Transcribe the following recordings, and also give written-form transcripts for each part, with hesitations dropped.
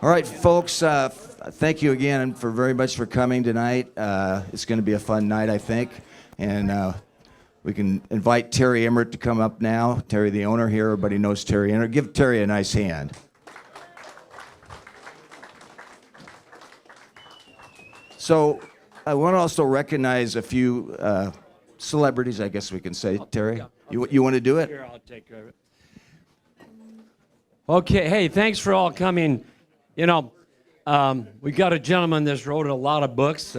All right, folks, thank you again very much for coming tonight. It's going to be a fun night, I think. And we can invite Terry Emmert to come up now. Terry, the owner here. Everybody knows Terry Emmert. Give Terry a nice hand. So I want to also recognize a few celebrities, I guess we can say. Terry, you want to do it? Here, I'll take care of it. Okay, hey, thanks for all coming. You know, we got a gentleman that's wrote a lot of books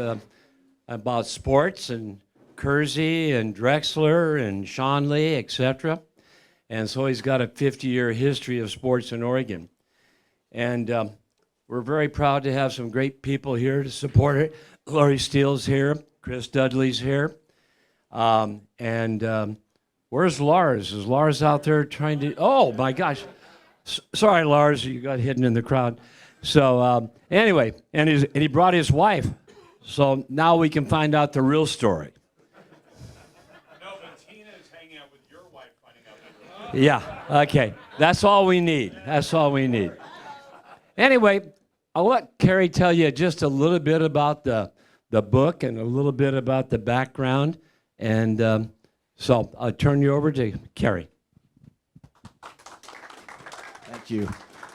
about sports, and Kersey and Drexler and Sean Lee, etc. And so he's got a 50-year history of sports in Oregon. And we're very proud to have some great people here to support it. Laurie Steele's here. Chris Dudley's here. Where's Lars? Is Lars out there trying to... Oh, my gosh. Sorry, Lars, you got hidden in the crowd. So anyway, and he brought his wife. So now we can find out the real story. No, but Tina is hanging out with your wife, finding out the real story. Yeah, okay. That's all we need. That's all we need. Anyway, I'll let Kerry tell you just a little bit about the book and a little bit about the background. And so I'll turn you over to Kerry. Thank you.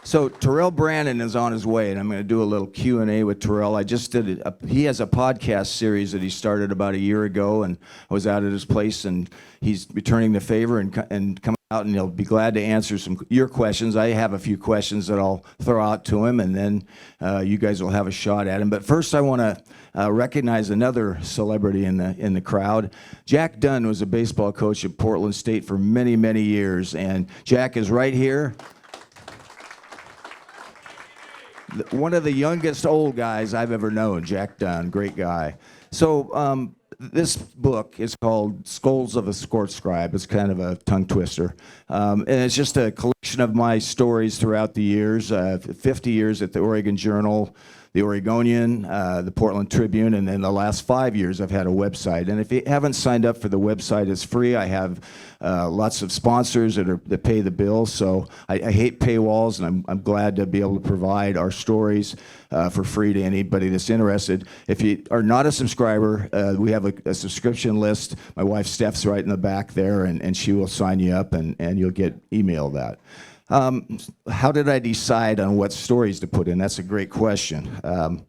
So Terrell Brandon is on his way, and I'm going to do a little Q&A with Terrell. I just did he has a podcast series that he started about a year ago, and I was out at his place, and he's returning the favor and coming out, and he'll be glad to answer your questions. I have a few questions that I'll throw out to him, and then you guys will have a shot at him. But first, I want to recognize another celebrity in the crowd. Jack Dunn was a baseball coach at Portland State for many, many years, and Jack is right here. One of the youngest old guys I've ever known, Jack Dunn, great guy. So this book is called Skulls of a Sports Scribe. It's kind of a tongue twister. And it's just a collection of my stories throughout the years, 50 years at the Oregon Journal, the Oregonian, the Portland Tribune, and then the last 5 years I've had a website. And if you haven't signed up for the website, it's free. I have lots of sponsors that pay the bills, so I hate paywalls, and I'm glad to be able to provide our stories for free to anybody that's interested. If you are not a subscriber, we have a subscription list. My wife Steph's right in the back there, and she will sign you up, and you'll get emailed that. How did I decide on what stories to put in? That's a great question. When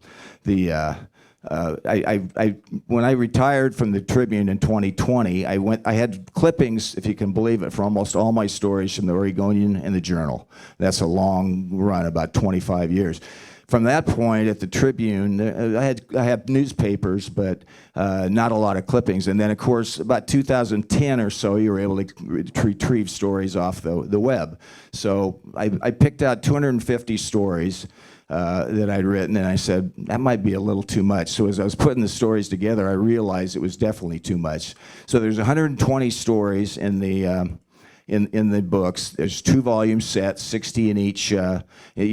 I retired from the Tribune in 2020, I had clippings, if you can believe it, for almost all my stories from the Oregonian and the Journal. That's a long run, about 25 years. From that point at the Tribune, I have newspapers, but not a lot of clippings. And then, of course, about 2010 or so, you were able to retrieve stories off the web. So I picked out 250 stories that I'd written, and I said, that might be a little too much. So as I was putting the stories together, I realized it was definitely too much. So there's 120 stories in the books. There's 2 volume sets, 60 in each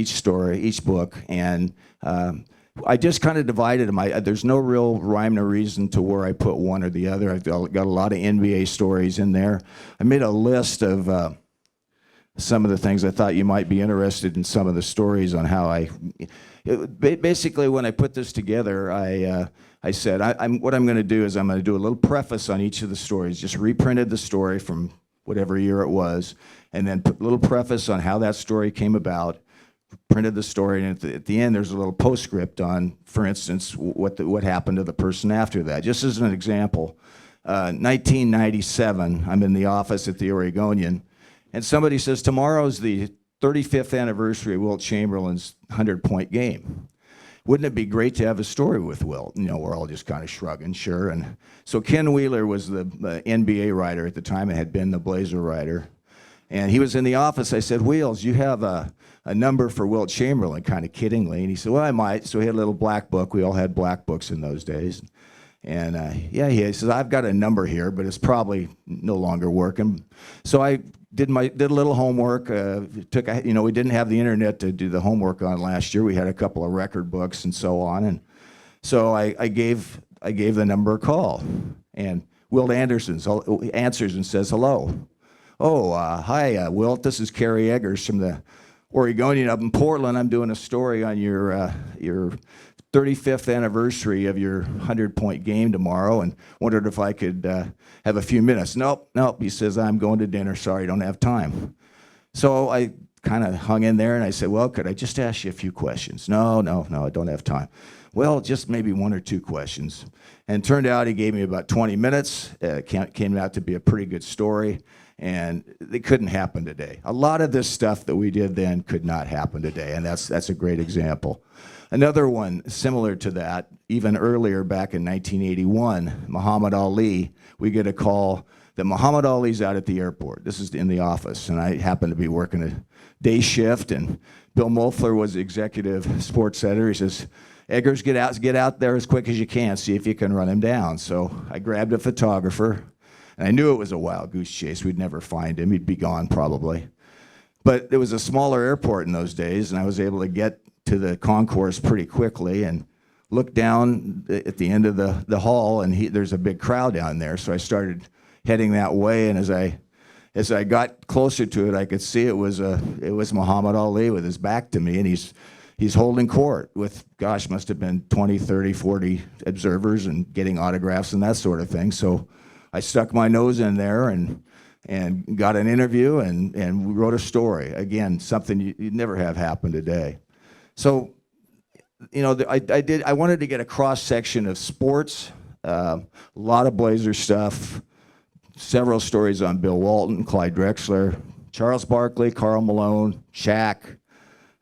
story, each book, and I just kind of divided them. There's no real rhyme or reason to where I put one or the other. I've got a lot of NBA stories in there. I made a list of some of the things I thought you might be interested in, some of the stories on how basically when I put this together, I said, what I'm going to do is I'm going to do a little preface on each of the stories, just reprinted the story from whatever year it was, and then put a little preface on how that story came about, printed the story, and at the end there's a little postscript on, for instance, what happened to the person after that. Just as an example, 1997, I'm in the office at the Oregonian, and somebody says, tomorrow's the 35th anniversary of Wilt Chamberlain's 100-point game. Wouldn't it be great to have a story with Wilt? You know, we're all just kind of shrugging, sure. And so Ken Wheeler was the NBA writer at the time and had been the Blazer writer. And he was in the office. I said, Wheels, you have a number for Wilt Chamberlain, kind of kiddingly. And he said, well, I might. So he had a little black book. We all had black books in those days. And he says, I've got a number here, but it's probably no longer working. So I did a little homework. We didn't have the internet to do the homework on last year. We had a couple of record books and so on. And so I gave the number a call. And Wilt Anderson answers and says, hello. Oh, hi, Wilt. This is Kerry Eggers from the Oregonian up in Portland, I'm doing a story on your 35th anniversary of your 100-point game tomorrow, and wondered if I could have a few minutes. Nope. He says, I'm going to dinner. Sorry, don't have time. So I kind of hung in there, and I said, well, could I just ask you a few questions? No, I don't have time. Well, just maybe one or two questions. And turned out he gave me about 20 minutes. Came out to be a pretty good story, and it couldn't happen today. A lot of this stuff that we did then could not happen today, and that's a great example. Another one similar to that, even earlier back in 1981, Muhammad Ali, we get a call that Muhammad Ali's out at the airport. This is in the office, and I happen to be working a day shift, and Bill Moeffler was the executive sports editor. He says, Eggers, get out there as quick as you can, see if you can run him down. So I grabbed a photographer, and I knew it was a wild goose chase. We'd never find him. He'd be gone probably. But it was a smaller airport in those days, and I was able to get to the concourse pretty quickly and look down at the end of the hall, and there's a big crowd down there. So I started heading that way, and as I got closer to it, I could see it was Muhammad Ali with his back to me, and he's holding court with, gosh, must have been 20, 30, 40 observers and getting autographs and that sort of thing. So I stuck my nose in there and got an interview and we wrote a story. Again, something you'd never have happen today. So, I wanted to get a cross section of sports, a lot of Blazer stuff, several stories on Bill Walton, Clyde Drexler, Charles Barkley, Karl Malone, Shaq,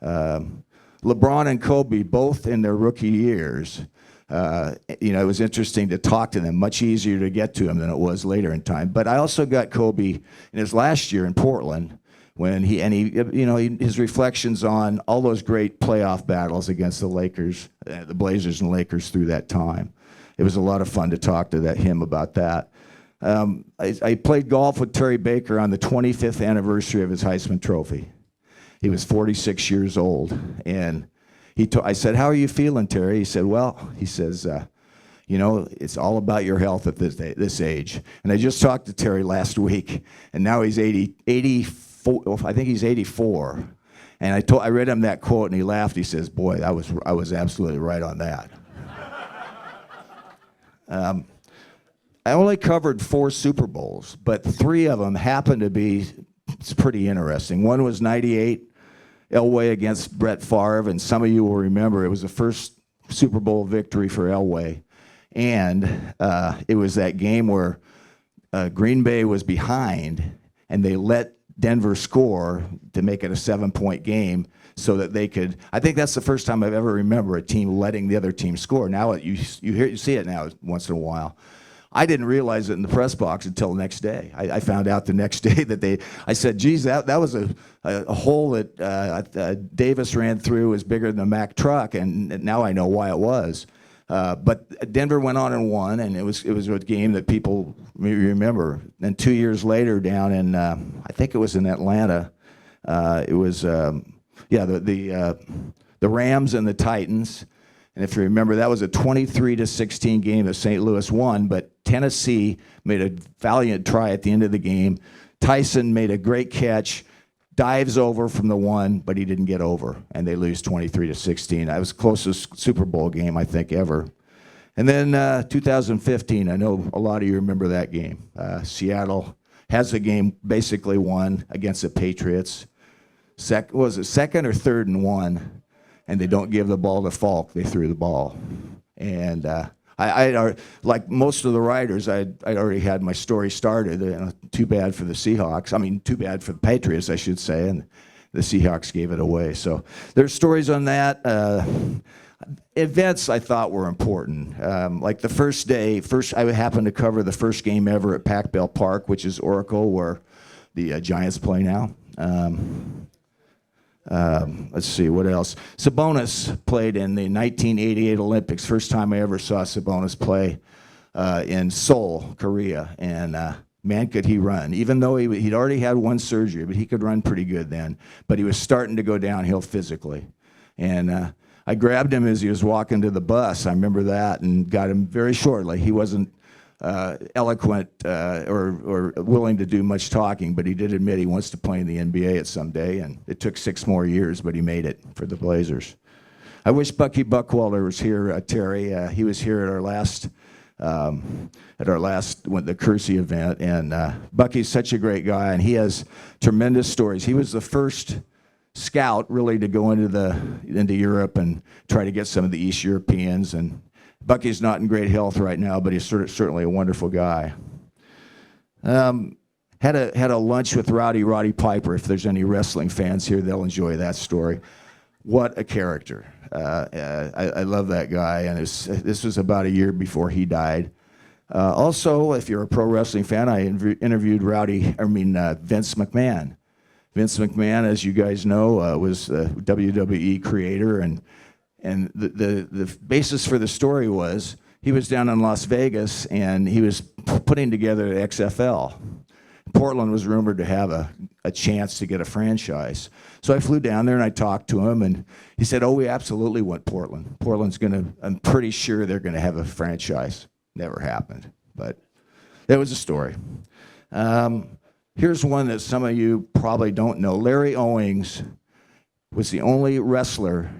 LeBron and Kobe, both in their rookie years. It was interesting to talk to them, much easier to get to them than it was later in time. But I also got Kobe in his last year in Portland, when his reflections on all those great playoff battles against the Lakers, the Blazers and Lakers through that time. It was a lot of fun to talk to him about that. I played golf with Terry Baker on the 25th anniversary of his Heisman Trophy. He was 46 years old, and I said, "How are you feeling, Terry?" He said, "Well," he says, it's all about your health at this age." And I just talked to Terry last week, and now he's 84. I think he's 84. And I read him that quote, and he laughed. He says, "Boy, I was absolutely right on that." I only covered 4 Super Bowls, but 3 of them happened to be, it's pretty interesting. One was 98, Elway against Brett Favre, and some of you will remember it was the first Super Bowl victory for Elway. And it was that game where Green Bay was behind, and they let Denver score to make it a 7-point game so that they could. I think that's the first time I've ever remember a team letting the other team score. Now you see it now once in a while. I didn't realize it in the press box until the next day. I found out the next day that I said, geez, that was a hole that Davis ran through was bigger than a Mack truck, and now I know why it was. But Denver went on and won, and it was a game that people remember. And 2 years later, down in I think it was in Atlanta, it was the Rams and the Titans. And if you remember, that was a 23-16 game that St. Louis won, but Tennessee made a valiant try at the end of the game. Tyson made a great catch, dives over from the 1, but he didn't get over, and they lose 23-16. That was the closest Super Bowl game, I think, ever. And then 2015, I know a lot of you remember that game. Seattle has the game basically won against the Patriots. Was it second or third and 1? And they don't give the ball to Falk. They threw the ball. And I like most of the writers, I'd already had my story started. Too bad for the Seahawks. I mean, too bad for the Patriots, I should say. And the Seahawks gave it away. So there's stories on that. Events I thought were important. Like the first day, I happened to cover the first game ever at Pac Bell Park, which is Oracle, where the Giants play now. Let's see, what else? Sabonis played in the 1988 Olympics. First time I ever saw Sabonis play in Seoul, Korea. And man, could he run. Even though he'd already had 1 surgery, but he could run pretty good then. But he was starting to go downhill physically. And I grabbed him as he was walking to the bus. I remember that, and got him very shortly. He wasn't eloquent or willing to do much talking, but he did admit he wants to play in the NBA at some day, and it took 6 more years, but he made it for the Blazers. I wish Bucky Buckwalter was here, Terry. He was here at our last the Kersey event, and Bucky's such a great guy, and he has tremendous stories. He was the first scout really to go into Europe and try to get some of the East Europeans, and Bucky's not in great health right now, but he's certainly a wonderful guy. Had a lunch with Roddy Piper. If there's any wrestling fans here, they'll enjoy that story. What a character. I love that guy, and this was about a year before he died. Also, if you're a pro wrestling fan, I interviewed Vince McMahon. Vince McMahon, as you guys know, was the WWE creator, and the basis for the story was he was down in Las Vegas and he was putting together the XFL. Portland was rumored to have a chance to get a franchise. So I flew down there and I talked to him, and he said, "Oh, we absolutely want Portland. I'm pretty sure they're gonna have a franchise." Never happened, but that was a story. Here's one that some of you probably don't know. Larry Owings was the only wrestler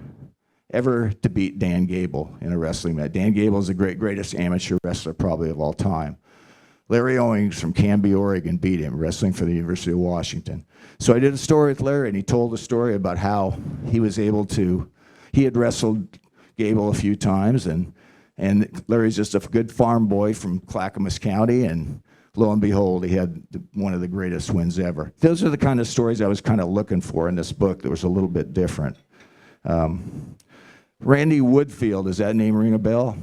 ever to beat Dan Gable in a wrestling match. Dan Gable is the greatest amateur wrestler probably of all time. Larry Owings from Canby, Oregon beat him, wrestling for the University of Washington. So I did a story with Larry, and he told a story about how he had wrestled Gable a few times, and Larry's just a good farm boy from Clackamas County, and lo and behold, he had one of the greatest wins ever. Those are the kind of stories I was kind of looking for in this book that was a little bit different. Randy Woodfield, does that name ring a bell?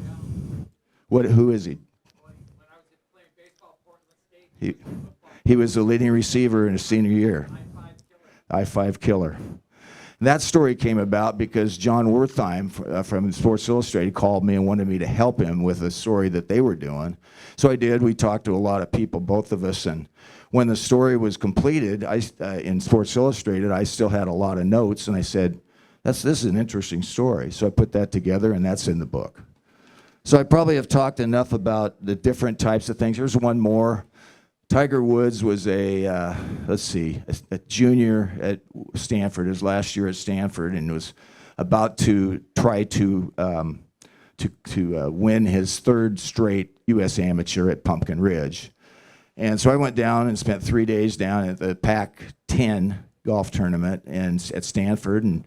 Who is he? He was the leading receiver in his senior year. I-5 killer. And that story came about because John Wertheim from Sports Illustrated called me and wanted me to help him with a story that they were doing. So I did. We talked to a lot of people, both of us, and when the story was completed in Sports Illustrated, I still had a lot of notes, and I said, this is an interesting story. So I put that together, and that's in the book. So I probably have talked enough about the different types of things. Here's one more. Tiger Woods was a junior at Stanford, his last year at Stanford, and was about to try to win his third straight U.S. amateur at Pumpkin Ridge. And so I went down and spent 3 days down at the Pac-10 golf tournament at Stanford, and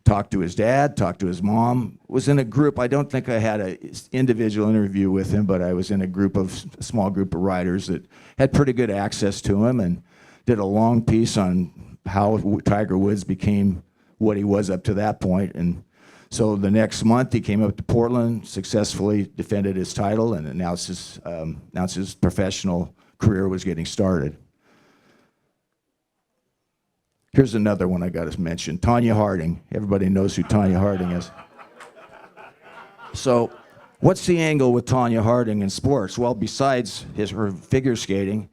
talked to his dad, talked to his mom, was in a group. I don't think I had an individual interview with him, but I was in a small group of writers that had pretty good access to him, and did a long piece on how Tiger Woods became what he was up to that point. And so the next month he came up to Portland, successfully defended his title, and announced his professional career was getting started. Here's another one I got to mention, Tonya Harding. Everybody knows who Tonya Harding is. So what's the angle with Tonya Harding in sports? Well, besides her figure skating,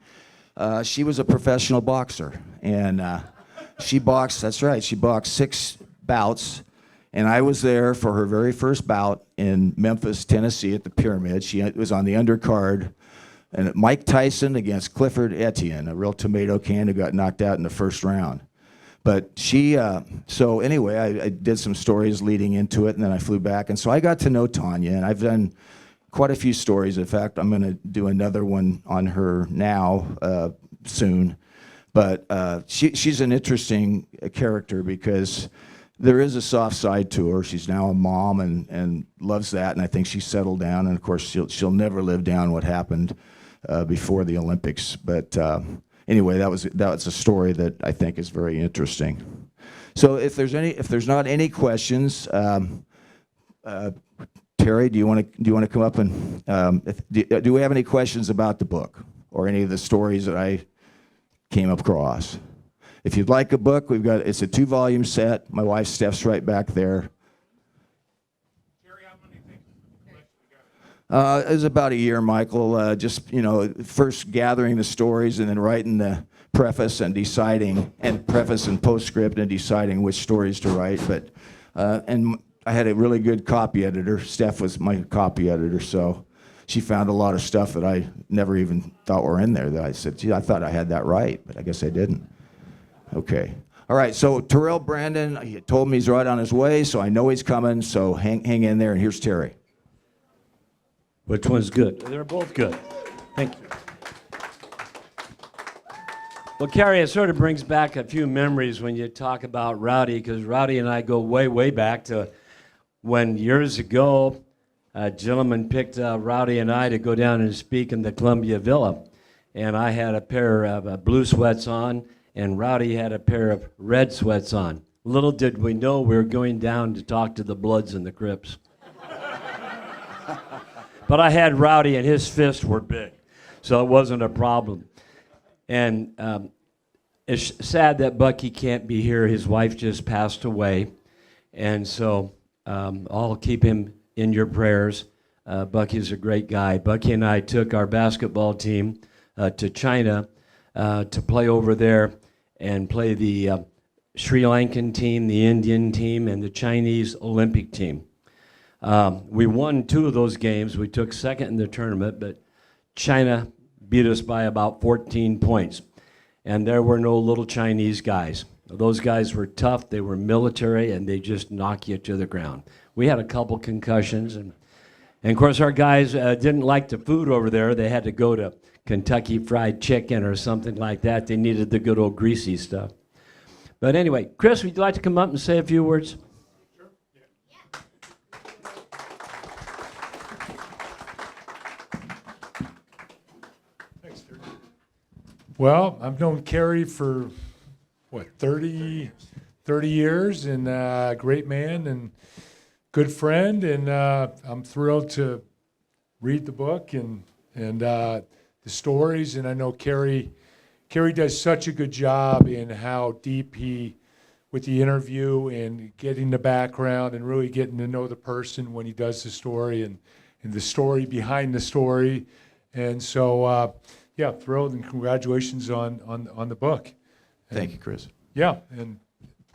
she was a professional boxer. And she boxed, that's right, she boxed 6 bouts. And I was there for her very first bout in Memphis, Tennessee at the Pyramid. She was on the undercard. And Mike Tyson against Clifford Etienne, a real tomato can who got knocked out in the first round. But so anyway, I did some stories leading into it, and then I flew back. And so I got to know Tonya, and I've done quite a few stories. In fact, I'm going to do another one on her now soon. But she's an interesting character because there is a soft side to her. She's now a mom and loves that, and I think she's settled down. And, of course, she'll never live down what happened before the Olympics. But anyway, that was a story that I think is very interesting. So if there's not any questions, Terry, do you want to come up and do we have any questions about the book or any of the stories that I came across? If you'd like a book, it's a 2-volume set. My wife Steph's right back there. Kerry, how many things together? It was about a year, Michael. Just first gathering the stories and then writing the preface and preface and postscript and deciding which stories to write. But and I had a really good copy editor. Steph was my copy editor, so she found a lot of stuff that I never even thought were in there that I said, gee, I thought I had that right, but I guess I didn't. Okay. All right, so Terrell Brandon, he told me he's right on his way, so I know he's coming, so hang in there, and here's Terry. Which one's good? They're both good. Thank you. Well, Kerry, it sort of brings back a few memories when you talk about Rowdy, because Rowdy and I go way, way back to when years ago, a gentleman picked Rowdy and I to go down and speak in the Columbia Villa. And I had a pair of blue sweats on, and Rowdy had a pair of red sweats on. Little did we know we were going down to talk to the Bloods and the Crips. But I had Rowdy, and his fists were big, so it wasn't a problem. And it's sad that Bucky can't be here. His wife just passed away. And so I'll keep him in your prayers. Bucky's a great guy. Bucky and I took our basketball team to China to play over there and play the Sri Lankan team, the Indian team, and the Chinese Olympic team. We won 2 of those games. We took second in the tournament, but China beat us by about 14 points. And there were no little Chinese guys. Those guys were tough, they were military, and they just knock you to the ground. We had a couple concussions, and of course our guys didn't like the food over there. They had to go to Kentucky Fried Chicken or something like that. They needed the good old greasy stuff. But anyway, Chris, would you like to come up and say a few words? Well, I've known Kerry for, 30 years, and great man and good friend, and I'm thrilled to read the book and the stories, and I know Kerry does such a good job in how deep with the interview and getting the background and really getting to know the person when he does the story and the story behind the story, and so yeah, thrilled, and congratulations on the book. Thank you, Chris. Yeah, and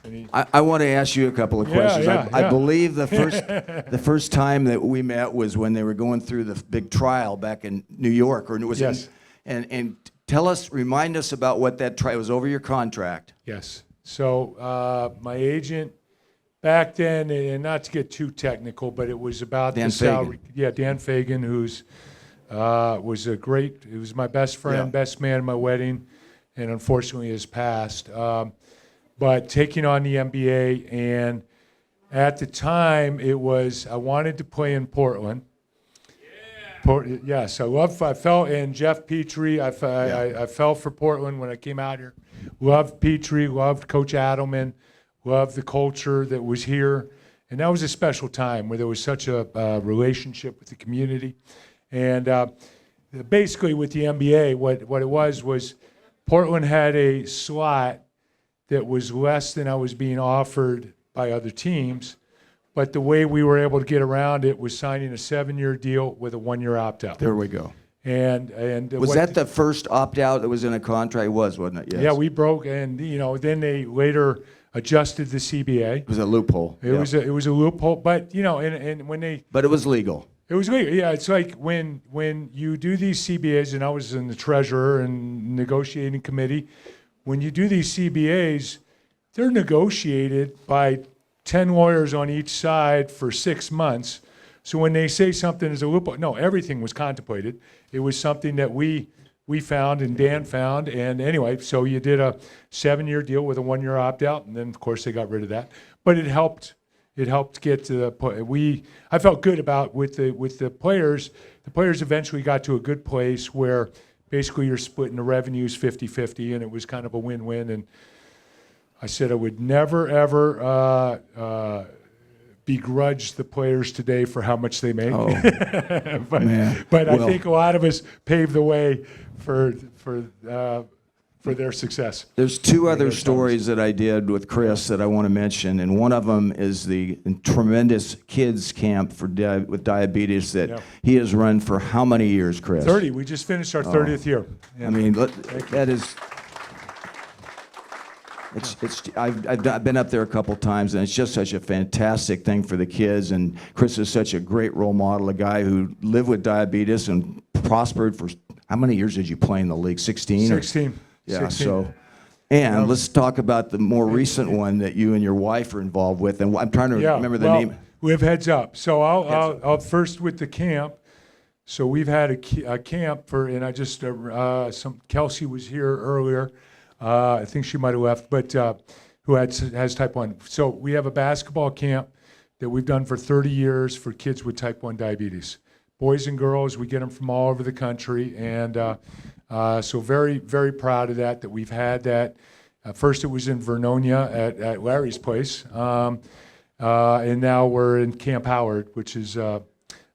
he, I want to ask you a couple of questions. I yeah. believe the first time that we met was when they were going through the big trial back in New York, or was Yes. it? And remind us about what that trial was. Over your contract. Yes. So my agent back then, and not to get too technical, but it was about Dan the salary. Fagan. Yeah, Dan Fagan, who's was he was my best friend, Yeah. best man at my wedding, and unfortunately has passed. But taking on the NBA, and at the time I wanted to play in Portland. Yes, I fell in Jeff Petrie. I fell for Portland when I came out here. Loved Petrie, loved Coach Adelman, loved the culture that was here. And that was a special time where there was such a relationship with the community. And basically with the NBA, what it was Portland had a slot that was less than I was being offered by other teams. But the way we were able to get around it was signing a 7-year deal with a 1-year opt-out. There we go. And Was that the first opt-out that was in a contract? It was, wasn't it? Yes. Yeah, we broke, and then they later adjusted the CBA. It was a loophole. It was a loophole, but and when they But it was legal. it was legal. Yeah, it's like when you do these CBAs, and I was in the treasurer and negotiating committee. When you do these CBAs, they're negotiated by 10 lawyers on each side for 6 months. So when they say something is a loophole, no, everything was contemplated. It was something that we found and Dan found. And anyway, so you did a 7-year deal with a 1-year opt-out, and then of course they got rid of that. But it helped. It helped get to the point. I felt good about with the players. The players eventually got to a good place where basically you're splitting the revenues 50-50, and it was kind of a win-win. And I said I would never, ever begrudge the players today for how much they make. Oh, but man. but I Well- think a lot of us paved the way for their success. There's 2 other stories that I did with Chris that I want to mention, and one of them is the tremendous kids camp with diabetes that he has run for how many years, Chris? 30. We just finished our 30th year. I mean, that is. Yeah. Thank you. That is. Thank you. I've been up there a couple times, and it's just such a fantastic thing for the kids. And Chris is such a great role model, a guy who lived with diabetes and prospered for, how many years did you play in the league? 16? 16. Yeah, 16. so, and let's talk about the more recent one that you and your wife are involved with. And I'm trying to remember the name. We have Heads Up. So I'll first with the camp. So we've had a camp for, and I just, Kelsey was here earlier. I think she might have left, but who has type 1. So we have a basketball camp that we've done for 30 years for kids with type 1 diabetes. Boys and girls, we get them from all over the country. And so very, very proud of that we've had that. First it was in Vernonia at Larry's place. And now we're in Camp Howard, which is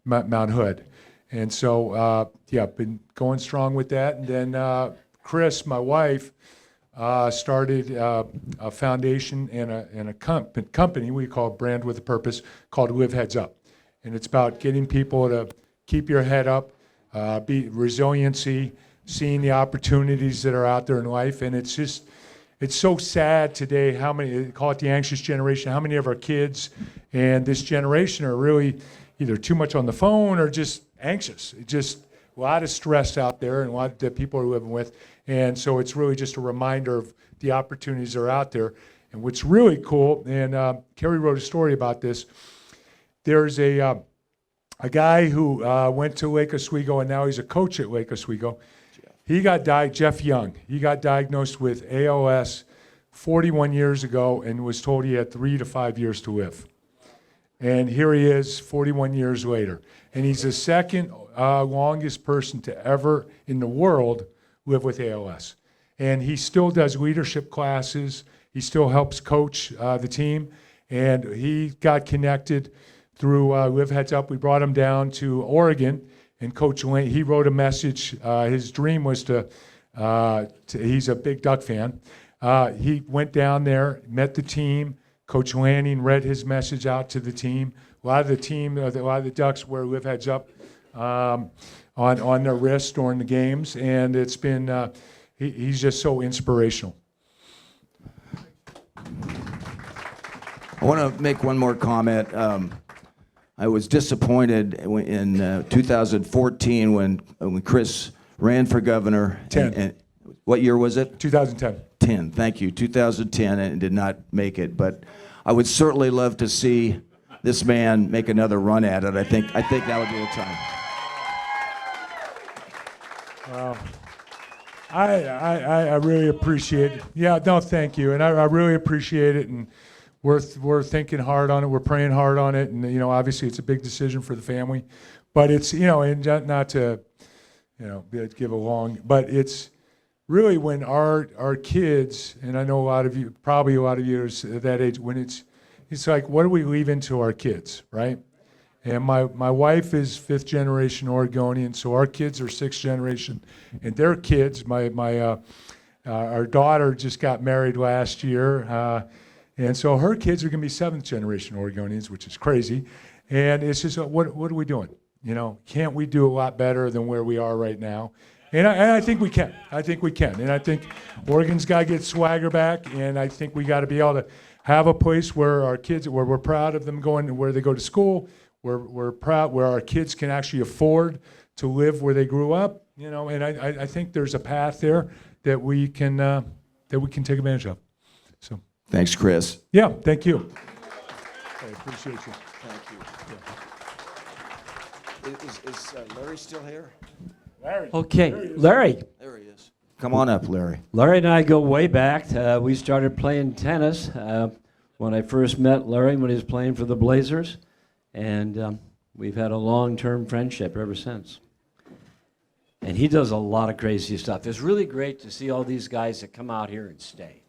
Mount Hood. And so, been going strong with that. And then Chris, my wife, started a foundation and a company we call Brand with a Purpose called Live Heads Up. And it's about getting people to keep your head up, be resiliency, seeing the opportunities that are out there in life. And it's so sad today how many, call it the anxious generation, how many of our kids and this generation are really either too much on the phone or just anxious. Just a lot of stress out there and a lot that people are living with. And so it's really just a reminder of the opportunities that are out there. And what's really cool, and Kerry wrote a story about this, there's a guy who went to Lake Oswego and now he's a coach at Lake Oswego. Jeff Young, he got diagnosed with ALS 41 years ago and was told he had 3 to 5 years to live. And here he is 41 years later. And he's the second longest person to ever in the world live with ALS. And he still does leadership classes. He still helps coach the team. And he got connected through Live Heads Up. We brought him down to Oregon. And Coach Lane, he wrote a message. His dream was he's a big Duck fan. He went down there, met the team. Coach Lanning read his message out to the team. A lot of the Ducks wear Live Heads Up on their wrists during the games, and it's been he's just so inspirational. I want to make one more comment. I was disappointed in 2014 when Chris ran for governor. 10. And what year was it? 2010. 10, thank you. 2010, and did not make it. But I would certainly love to see this man make another run at it. I think that would be the time. Wow. I really appreciate it. Yeah, no, thank you. And I really appreciate it. And we're thinking hard on it. We're praying hard on it. And, obviously it's a big decision for the family. But it's, and not to, give a long, but it's really when our kids, and I know probably a lot of you are that age, when it's like, what are we leaving to our kids, right? And my wife is 5th generation Oregonian, so our kids are 6th generation, and their kids, our daughter just got married last year, and so her kids are going to be 7th generation Oregonians, which is crazy. And it's just, what are we doing? Can't we do a lot better than where we are right now? And I think we can. And I think Oregon's got to get swagger back, and I think we got to be able to have a place where our kids, where we're proud of them going, where they go to school, where we're proud, where our kids can actually afford to live where they grew up. And I think there's a path there that we can take advantage of. So. Thanks, Chris. Yeah, thank you. I appreciate you. Thank you. Is Larry still here? Larry. Okay, Larry. There he is. Come on up, Larry. Larry and I go way back. We started playing tennis when I first met Larry when he was playing for the Blazers. And we've had a long-term friendship ever since. And he does a lot of crazy stuff. It's really great to see all these guys that come out here and stay.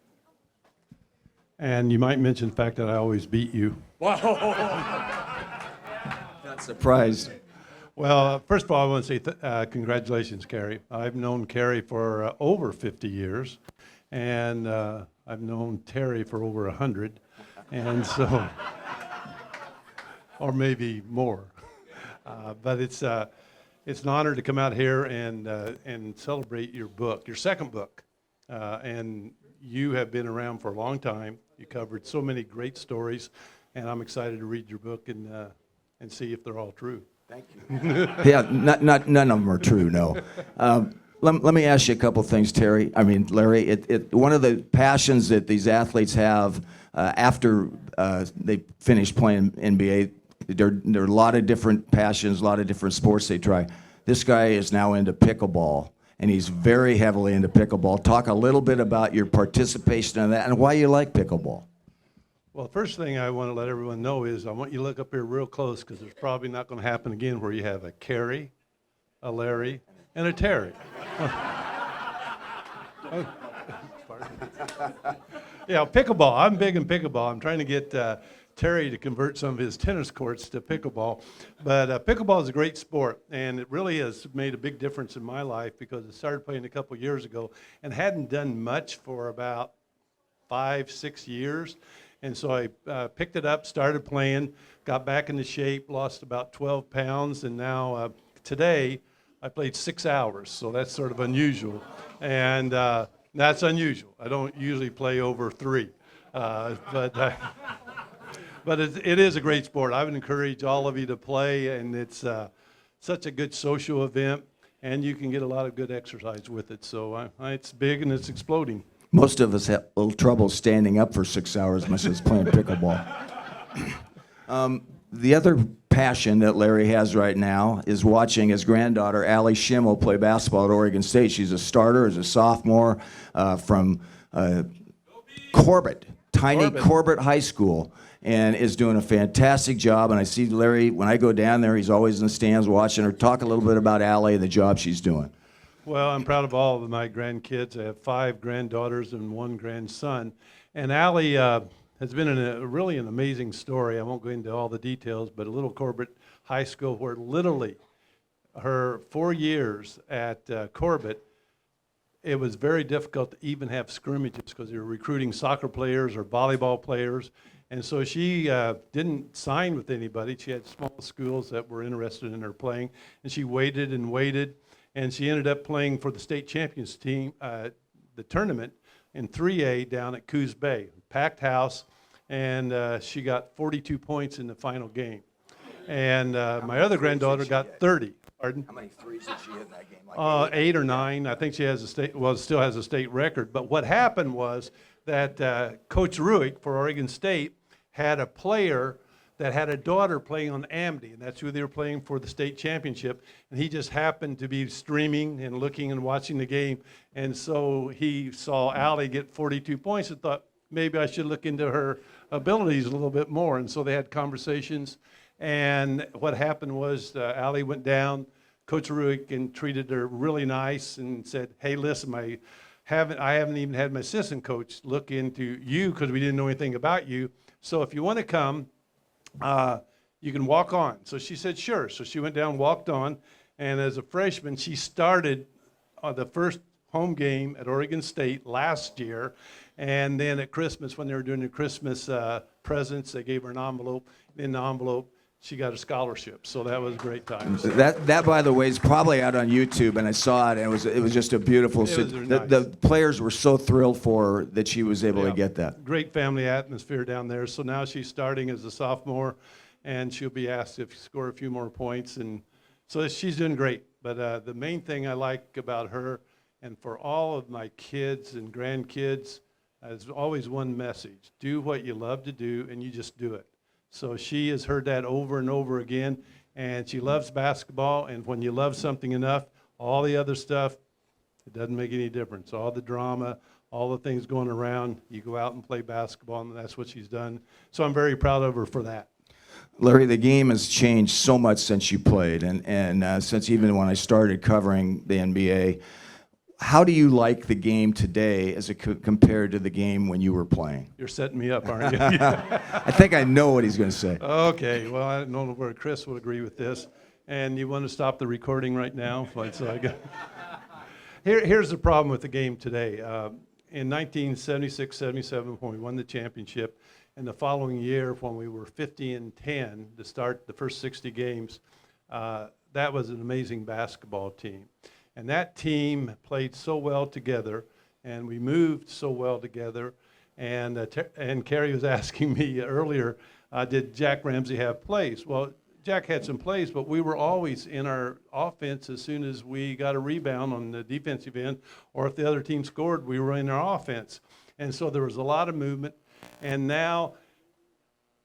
And you might mention the fact that I always beat you. Not surprised. Well, first of all, I want to say congratulations, Kerry. I've known Kerry for over 50 years, and I've known Terry for over 100, and so, or maybe more. But it's an honor to come out here and celebrate your book, your second book, and you have been around for a long time. You covered so many great stories, and I'm excited to read your book and see if they're all true. Thank you. Yeah, none of them are true, no. Let me ask you a couple things, Larry. One of the passions that these athletes have after they finish playing NBA, there are a lot of different passions, a lot of different sports they try. This guy is now into pickleball, and he's very heavily into pickleball. Talk a little bit about your participation in that and why you like pickleball. Well, the first thing I want to let everyone know is I want you to look up here real close because there's probably not going to happen again where you have a Kerry, a Larry, and a Terry. Yeah, pickleball. I'm big in pickleball. I'm trying to get Terry to convert some of his tennis courts to pickleball. But pickleball is a great sport, and it really has made a big difference in my life because I started playing a couple years ago and hadn't done much for about 5-6 years. And so I picked it up, started playing, got back into shape, lost about 12 pounds, and now today I played 6 hours, so that's sort of unusual. And that's unusual. I don't usually play over 3. But it is a great sport. I would encourage all of you to play, and it's such a good social event, and you can get a lot of good exercise with it. So it's big and it's exploding. Most of us have a little trouble standing up for 6 hours, much as playing pickleball. The other passion that Larry has right now is watching his granddaughter, Allie Schimmel, play basketball at Oregon State. She's a starter as a sophomore from Corbett, tiny Corbett High School, and is doing a fantastic job. And I see Larry, when I go down there, he's always in the stands watching her. Talk a little bit about Allie and the job she's doing. Well, I'm proud of all of my grandkids. I have 5 granddaughters and 1 grandson. And Allie has been really an amazing story. I won't go into all the details, but a little Corbett High School where literally her 4 years at Corbett, it was very difficult to even have scrimmages because they were recruiting soccer players or volleyball players. And so she didn't sign with anybody. She had small schools that were interested in her playing, and she waited and waited. And she ended up playing for the state champions team, the tournament in 3A down at Coos Bay. Packed house, and she got 42 points in the final game. And my other granddaughter got 30. Pardon? How many threes did she hit in that game? Like 8 or 9. I think she has still has a state record. But what happened was that Coach Ruick for Oregon State had a player that had a daughter playing on Amity, and that's who they were playing for the state championship. And he just happened to be streaming and looking and watching the game. And so he saw Allie get 42 points and thought, maybe I should look into her abilities a little bit more. And so they had conversations. And what happened was Allie went down, Coach Ruick, and treated her really nice and said, hey, listen, I haven't even had my assistant coach look into you because we didn't know anything about you. So if you want to come, you can walk on. So she said, sure. So she went down, walked on, and as a freshman, she started the first home game at Oregon State last year, and then at Christmas, when they were doing the Christmas presents, they gave her an envelope. In the envelope, she got a scholarship, so that was a great time. That, by the way, is probably out on YouTube, and I saw it, and it was just a beautiful. The players were so thrilled for her that she was able to get that. Great family atmosphere down there. So now she's starting as a sophomore, and she'll be asked to score a few more points, and so she's doing great. But the main thing I like about her, and for all of my kids and grandkids, is always one message: do what you love to do, and you just do it. So she has heard that over and over again, and she loves basketball, and when you love something enough, all the other stuff, it doesn't make any difference. All the drama, all the things going around, you go out and play basketball, and that's what she's done. So I'm very proud of her for that. Larry, the game has changed so much since you played, and since even when I started covering the NBA. How do you like the game today as compared to the game when you were playing? You're setting me up, aren't you? I think I know what he's going to say. Okay, well, I don't know where Chris would agree with this. And you want to stop the recording right now? Here's the problem with the game today. In 1976-77, when we won the championship, and the following year when we were 50-10 to start the first 60 games, that was an amazing basketball team. And that team played so well together, and we moved so well together. And and Kerry was asking me earlier, did Jack Ramsey have plays? Well, Jack had some plays, but we were always in our offense as soon as we got a rebound on the defensive end, or if the other team scored, we were in our offense. And so there was a lot of movement. And now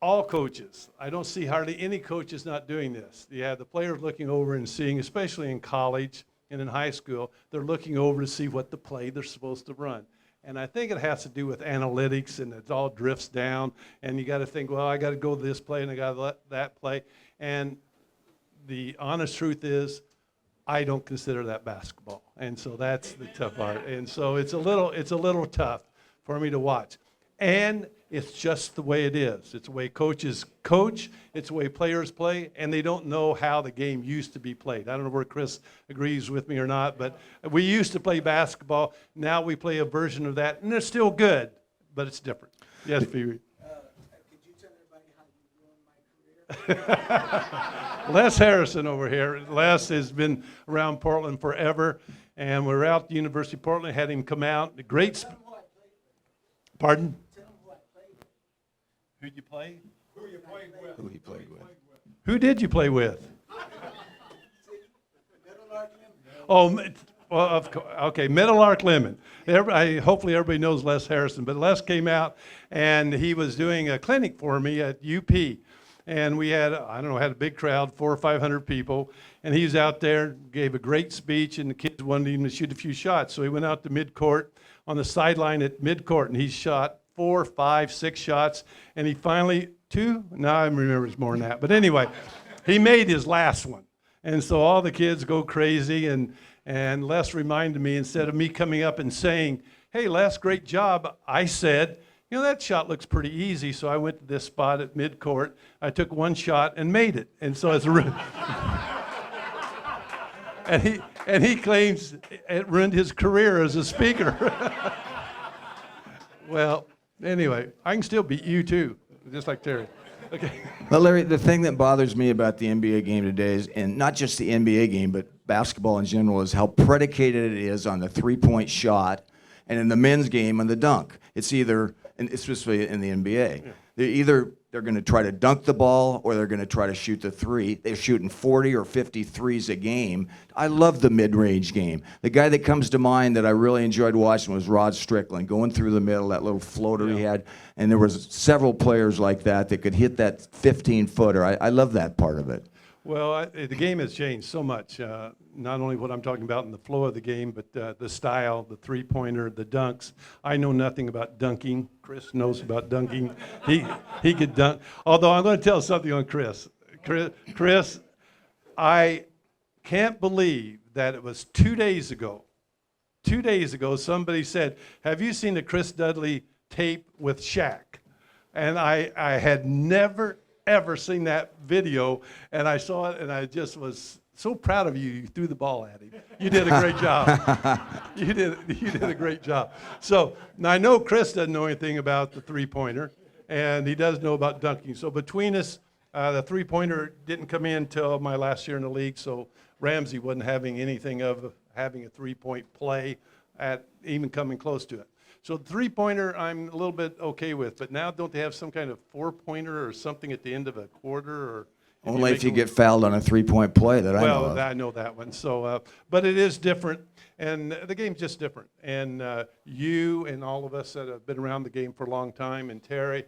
all coaches, I don't see hardly any coaches not doing this. You have the players looking over and seeing, especially in college and in high school, they're looking over to see what the play they're supposed to run. And I think it has to do with analytics, and it all drifts down, and you got to think, well, I got to go this play and I got to let that play. And the honest truth is, I don't consider that basketball, and so that's the tough part. And so it's a little tough for me to watch. And it's just the way it is. It's the way coaches coach, it's the way players play, and they don't know how the game used to be played. I don't know where Chris agrees with me or not, but we used to play basketball. Now we play a version of that, and they're still good, but it's different. Yes, Pee-wee. Could you tell everybody how you ruined my career? Les Harrison over here. Les has been around Portland forever, and we're out at the University of Portland, had him come out. Pardon? Who'd you play? Who he played with. Who did you play with? Oh, well, okay, Meadowlark Lemon. Hopefully everybody knows Les Harrison, but Les came out and he was doing a clinic for me at UP. And we had, had a big crowd, 400 or 500 people, and he was out there, gave a great speech, and the kids wanted him to shoot a few shots. So he went out to midcourt, on the sideline at midcourt, and he shot 4, 5, 6 shots, and he finally, 2? No, I remember it's more than that. But anyway, he made his last one. And so all the kids go crazy, and Les reminded me, instead of me coming up and saying, hey, Les, great job, I said, that shot looks pretty easy, so I went to this spot at midcourt. I took one shot and made it. And so it's and he claims it ruined his career as a speaker. Well, anyway, I can still beat you too, just like Terry. Okay. Well, Larry, the thing that bothers me about the NBA game today is, and not just the NBA game, but basketball in general, is how predicated it is on the three-point shot, and in the men's game on the dunk. It's either, and especially in the NBA, they're going to try to dunk the ball or they're going to try to shoot the three. They're shooting 40 or 50 threes a game. I love the mid-range game. The guy that comes to mind that I really enjoyed watching was Rod Strickland, going through the middle, that little floater he had. And there was several players like that could hit that 15-footer. I love that part of it. Well, the game has changed so much. Not only what I'm talking about in the flow of the game, but the style, the three-pointer, the dunks. I know nothing about dunking. Chris knows about dunking. He could dunk. Although I'm going to tell something on Chris. Chris, I can't believe that it was 2 days ago. 2 days ago, somebody said, have you seen the Chris Dudley tape with Shaq? And I had never, ever seen that video, and I saw it, and I just was so proud of you. You threw the ball at him. You did a great job. You did a great job. So now I know Chris doesn't know anything about the three-pointer, and he does know about dunking. So between us, the three-pointer didn't come in until my last year in the league, so Ramsey wasn't having anything of having a three-point play at even coming close to it. So the three-pointer I'm a little bit okay with, but now don't they have some kind of four-pointer or something at the end of a quarter? Or Only if you get fouled on a three-point play that I know of. Well, I know that one. So, but it is different, and the game's just different. And you and all of us that have been around the game for a long time, and Terry,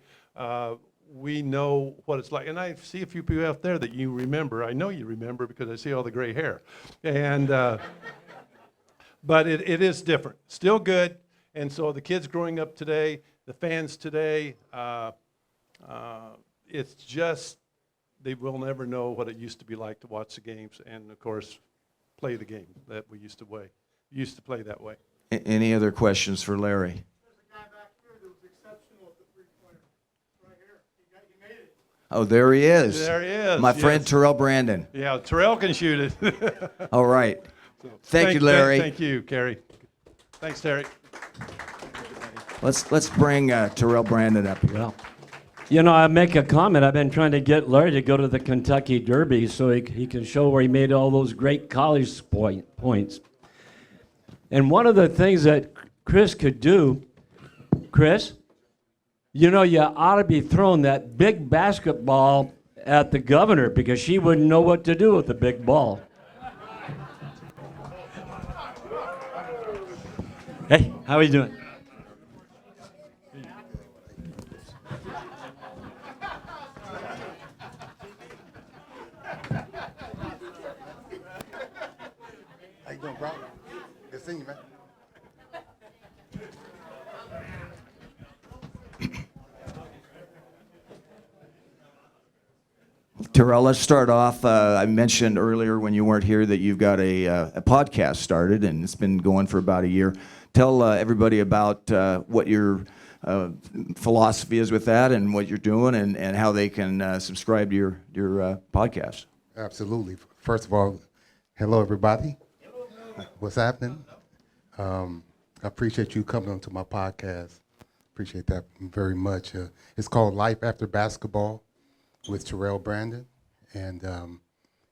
we know what it's like. And I see a few people out there that you remember. I know you remember because I see all the gray hair. And but it is different. Still good. And so the kids growing up today, the fans today, it's just, they will never know what it used to be like to watch the games and, of course, play the game that we used to play that way. Any other questions for Larry? There's a guy back here that was exceptional at the three-pointer. Right here. He made it. Oh, there he is. There he is. My friend Terrell Brandon. Yeah, Terrell can shoot it. All right. Thank you, Larry. Thank you, Kerry. Thanks, Terry. Let's bring Terrell Brandon up here. Well, I make a comment. I've been trying to get Larry to go to the Kentucky Derby so he can show where he made all those great college points. And one of the things that Chris could do, Chris, you know, you ought to be throwing that big basketball at the governor because she wouldn't know what to do with the big ball. Hey, how are you doing? How you doing, bro? Good seeing you, man. Terrell, let's start off. I mentioned earlier when you weren't here that you've got a podcast started, and it's been going for about a year. Tell everybody about what your philosophy is with that and what you're doing and how they can subscribe to your podcast. Absolutely. First of all, hello, everybody. What's happening? I appreciate you coming onto my podcast. Appreciate that very much. It's called Life After Basketball with Terrell Brandon, and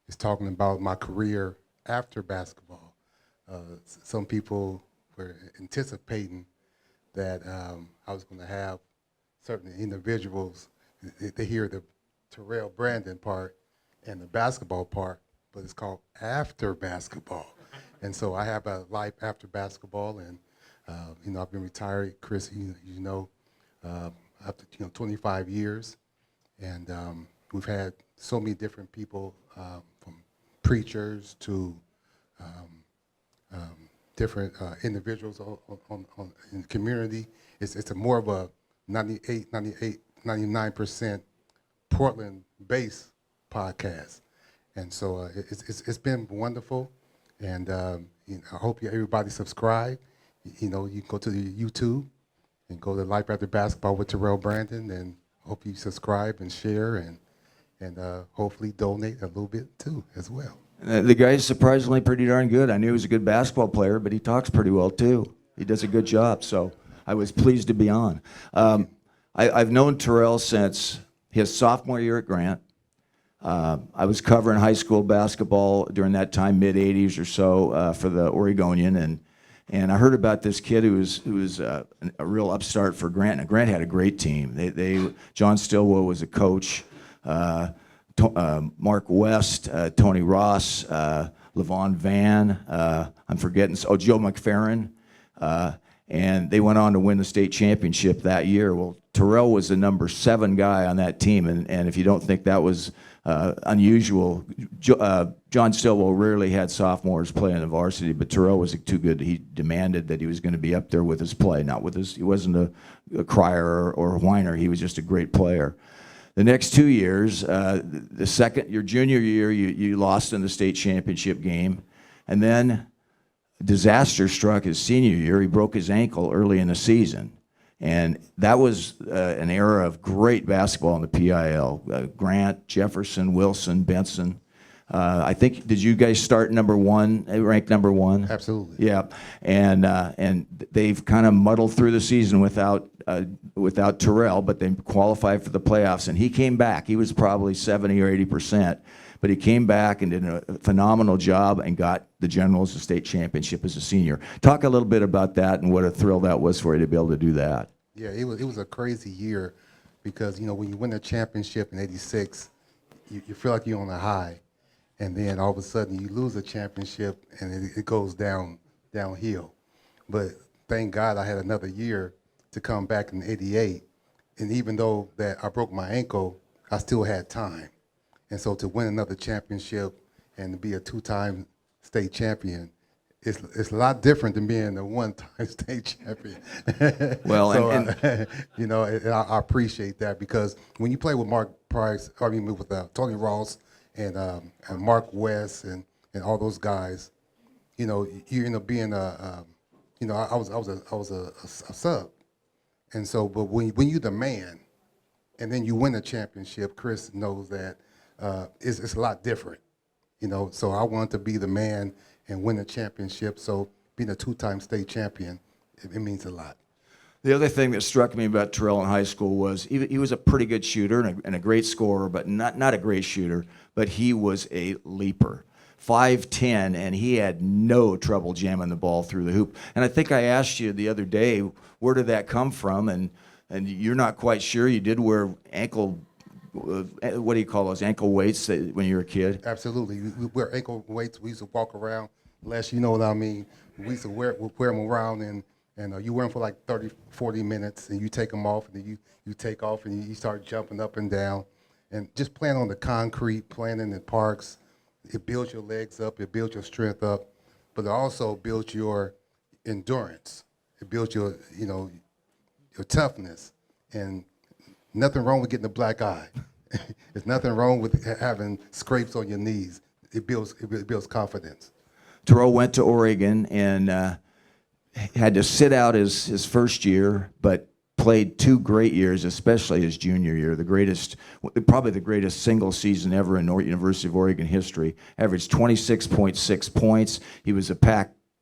it's talking about my career after basketball. Some people were anticipating that I was going to have certain individuals. They hear the Terrell Brandon part and the basketball part, but it's called after basketball. And so I have a life after basketball, and I've been retired, Chris. You know, after 25 years. And we've had so many different people, from preachers to different individuals in the community. It's a more of a 99% Portland-based podcast. And so it's been wonderful. And I hope everybody subscribe. You can go to the YouTube and go to Life After Basketball with Terrell Brandon, and hope you subscribe and share and hopefully donate a little bit too as well. The guy's surprisingly pretty darn good. I knew he was a good basketball player, but he talks pretty well too. He does a good job, so I was pleased to be on. I've known Terrell since his sophomore year at Grant. I was covering high school basketball during that time, mid-'80s or so, for the Oregonian, and I heard about this kid who was a real upstart for Grant. And Grant had a great team. John Stillwell was a coach. Mark West, Tony Ross, Levon Van. I'm forgetting. Oh, Joe McFerrin. And they went on to win the state championship that year. Well, Terrell was the number 7 guy on that team, and if you don't think that was unusual, John Stillwell rarely had sophomores play in the varsity, but Terrell was too good. He demanded that he was going to be up there with his play, he wasn't a crier or a whiner. He was just a great player. The next 2 years, your junior year, you lost in the state championship game, and then disaster struck his senior year. He broke his ankle early in the season. And that was an era of great basketball in the PIL. Grant, Jefferson, Wilson, Benson. I think, did you guys start number 1, ranked number 1? Absolutely. Yeah. And they've kind of muddled through the season without Terrell, but they qualified for the playoffs. And he came back. He was probably 70 or 80%. But he came back and did a phenomenal job and got the Generals a state championship as a senior. Talk a little bit about that and what a thrill that was for you to be able to do that. Yeah, it was a crazy year because, when you win a championship in '86, you feel like you're on a high. And then all of a sudden you lose a championship and it goes downhill. But thank God I had another year to come back in '88. And even though that I broke my ankle, I still had time. And so to win another championship and to be a 2-time state champion, it's a lot different than being a 1-time state champion. Well, so, and I appreciate that because when you play with with Tony Ross and Mark West and all those guys, you end up being I was a sub, and so but when you're the man, and then you win a championship, Chris knows that. It's a lot different, so I wanted to be the man and win a championship. So being a 2-time state champion, it means a lot. The other thing that struck me about Terrell in high school was he was a pretty good shooter and a great scorer, but not a great shooter, but he was a leaper. 5'10", and he had no trouble jamming the ball through the hoop. And I think I asked you the other day, where did that come from? And you're not quite sure. You did wear ankle, what do you call those, ankle weights when you were a kid? Absolutely. We wear ankle weights. We used to walk around. Les, you know what I mean. We used to wear them around, and you wear them for like 30, 40 minutes, and you take them off, and then you take off, and you start jumping up and down. And just playing on the concrete, playing in the parks, it builds your legs up, it builds your strength up, but it also builds your endurance. It builds your toughness. And nothing wrong with getting a black eye. There's nothing wrong with having scrapes on your knees. It builds confidence. Terrell went to Oregon and had to sit out his first year, but played 2 great years, especially his junior year, probably the greatest single season ever in University of Oregon history. Averaged 26.6 points. He was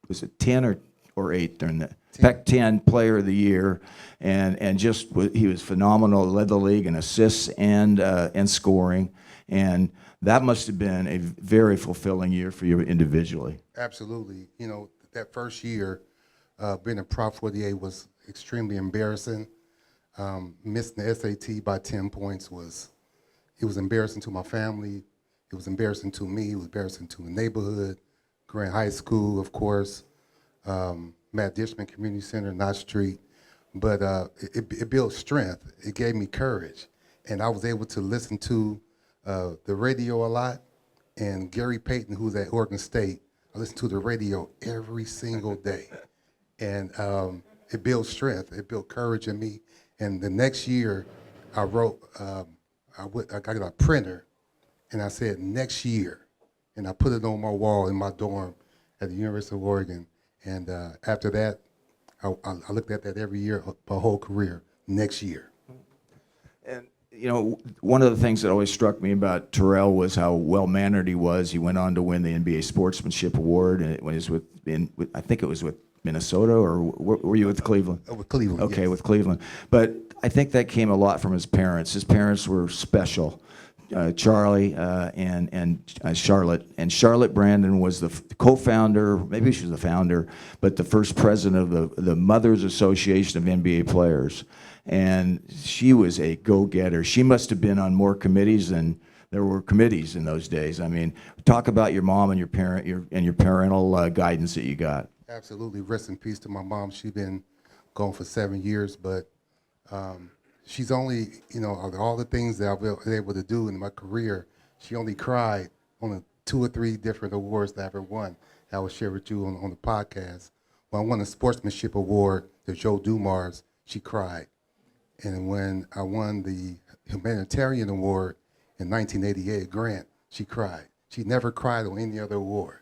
was it 10 or 8 during the Pac-10 Player of the Year, and he was phenomenal. Led the league in assists and scoring, and that must have been a very fulfilling year for you individually. Absolutely. That first year, being a Prop 48 was extremely embarrassing. Missing the SAT by 10 points was embarrassing to my family. It was embarrassing to me. It was embarrassing to the neighborhood. Grant High School, of course. Matt Dishman Community Center, Knott Street. But it built strength. It gave me courage. And I was able to listen to the radio a lot. And Gary Payton, who's at Oregon State, I listened to the radio every single day. And it built strength. It built courage in me. And the next year, I wrote, I got a printer, and I said, next year. And I put it on my wall in my dorm at the University of Oregon. And after that, I looked at that every year, my whole career, next year. And one of the things that always struck me about Terrell was how well-mannered he was. He went on to win the NBA Sportsmanship Award, and when he was I think it was with Minnesota, or were you with Cleveland? With Cleveland, Okay, yes. with Cleveland. But I think that came a lot from his parents. His parents were special. Charlie and Charlotte. And Charlotte Brandon was the co-founder, maybe she was the founder, but the first president of the Mothers Association of NBA Players. And she was a go-getter. She must have been on more committees than there were committees in those days. I mean, talk about your mom and your parental guidance that you got. Absolutely. Rest in peace to my mom. She's been gone for 7 years, but she's only, of all the things that I've been able to do in my career, she only cried on the 2 or 3 different awards that I ever won. I will share with you on the podcast. When I won the Sportsmanship Award, the Joe Dumars, she cried. And when I won the Humanitarian Award in 1988 Grant, she cried. She never cried on any other award.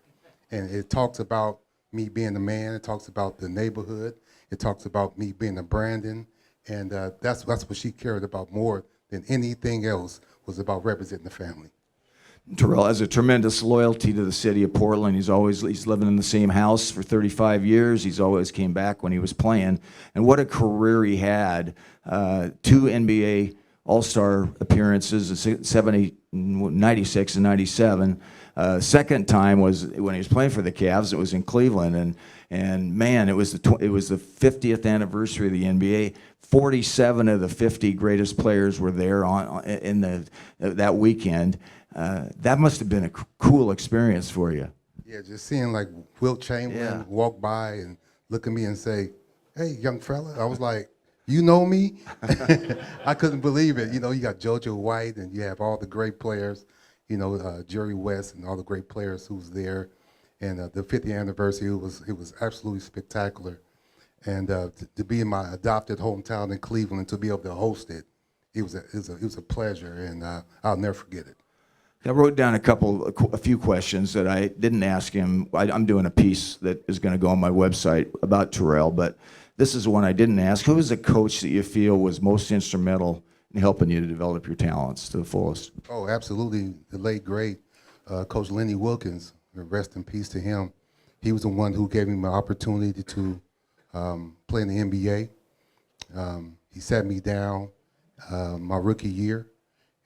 And it talks about me being a man. It talks about the neighborhood. It talks about me being a Brandon. And that's what she cared about more than anything else, was about representing the family. Terrell has a tremendous loyalty to the city of Portland. He's living in the same house for 35 years. He's always came back when he was playing. And what a career he had. 2 NBA All-Star appearances, 96 and 97. Second time was when he was playing for the Cavs. It was in Cleveland, and man, it was the 50th anniversary of the NBA. 47 of the 50 greatest players were there in that weekend. That must have been a cool experience for you. Yeah, just seeing like Wilt Chamberlain walk by and look at me and say, "Hey, young fella," I was like, "You know me?" I couldn't believe it. You got JoJo White, and you have all the great players. Jerry West and all the great players who was there, and the 50th anniversary, it was absolutely spectacular, and to be in my adopted hometown in Cleveland, to be able to host it, it was a pleasure, and I'll never forget it. I wrote down a few questions that I didn't ask him. I'm doing a piece that is going to go on my website about Terrell, but this is one I didn't ask. Who was the coach that you feel was most instrumental in helping you to develop your talents to the fullest? Oh, absolutely. The late, great Coach Lenny Wilkins, rest in peace to him. He was the one who gave me my opportunity to play in the NBA. He sat me down my rookie year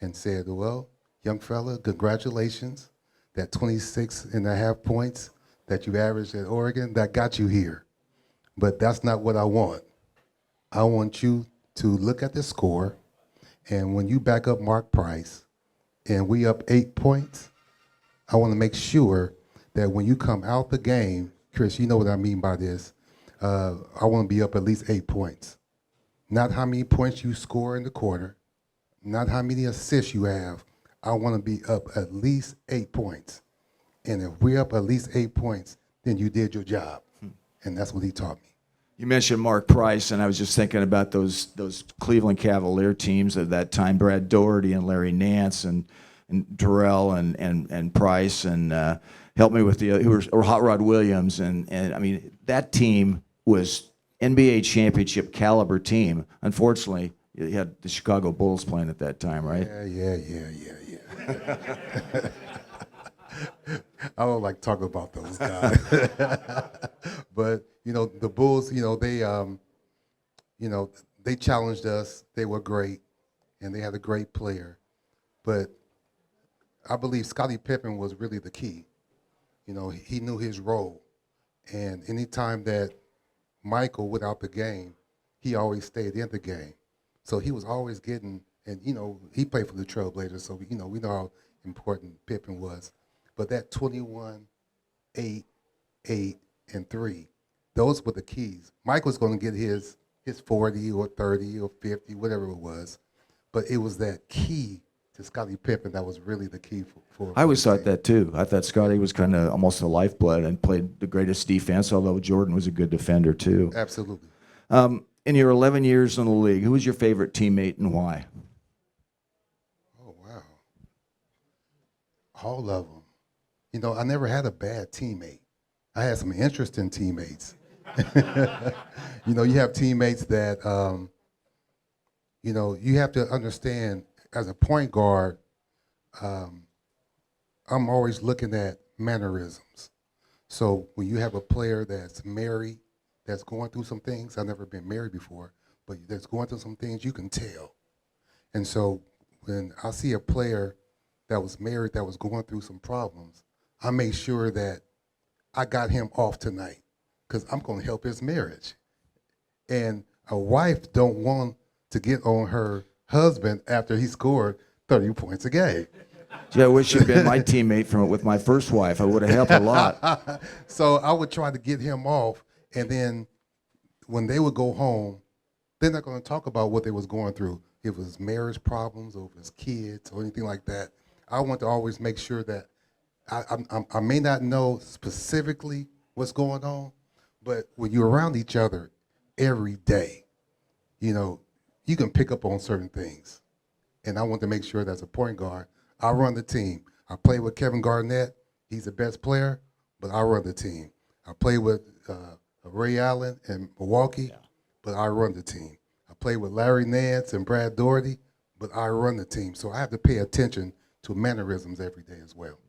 and said, "Well, young fella, congratulations. that 26.5 points that you averaged at Oregon, that got you here. But that's not what I want. I want you to look at the score, and when you back up Mark Price and we up 8 points, I want to make sure that when you come out the game, Chris, you know what I mean by this, I want to be up at least 8 points. Not how many points you score in the quarter, not how many assists you have. I want to be up at least 8 points. And if we're up at least 8 points, then you did your job. And that's what he taught me. You mentioned Mark Price, and I was just thinking about those Cleveland Cavalier teams of that time, Brad Doherty and Larry Nance and Terrell and Price, and helped me with or Hot Rod Williams. And I mean, that team was NBA championship caliber team. Unfortunately, you had the Chicago Bulls playing at that time, right? Yeah. I don't like talking about those guys. But, the Bulls, they challenged us. They were great, and they had a great player. But I believe Scottie Pippen was really the key. He knew his role. And anytime that Michael went out the game, he always stayed in the game. So he was always getting, and, he played for the Trailblazers, so, we know how important Pippen was. But that 21, 8, 8, and 3, those were the keys. Mike was going to get his 40 or 30 or 50, whatever it was. But it was that key to Scottie Pippen that was really the key for I always thought that too. I thought Scottie was kind of almost a lifeblood and played the greatest defense, although Jordan was a good defender too. Absolutely. In your 11 years in the league, who was your favorite teammate and why? Oh, wow. All of them. I never had a bad teammate. I had some interesting teammates. You have teammates that, you have to understand as a point guard, I'm always looking at mannerisms. So when you have a player that's married, that's going through some things, I've never been married before, but that's going through some things, you can tell. And so when I see a player that was married that was going through some problems, I make sure that I got him off tonight because I'm going to help his marriage. And a wife don't want to get on her husband after he scored 30 points a game. Gee, I wish you'd been my teammate with my first wife. I would have helped a lot. So I would try to get him off, and then when they would go home, they're not going to talk about what they was going through. If it was marriage problems or if it was kids or anything like that. I want to always make sure that I may not know specifically what's going on, but when you're around each other every day, you can pick up on certain things. And I want to make sure that as a point guard, I run the team. I play with Kevin Garnett. He's the best player, but I run the team. I play with Ray Allen in Milwaukee, but I run the team. I play with Larry Nance and Brad Doherty, but I run the team. So I have to pay attention to mannerisms every day as well.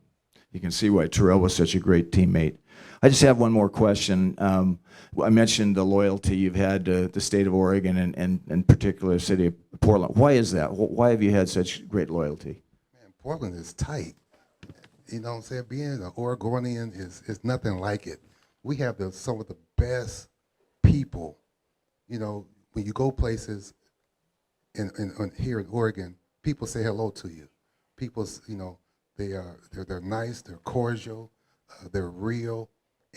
You can see why Terrell was such a great teammate. I just have one more question. I mentioned the loyalty you've had to the state of Oregon and in particular the city of Portland. Why is that? Why have you had such great loyalty? Man, Portland is tight. You know what I'm saying? Being an Oregonian is nothing like it. We have some of the best people. When you go places here in Oregon, people say hello to you. People, they're nice, they're cordial, they're real,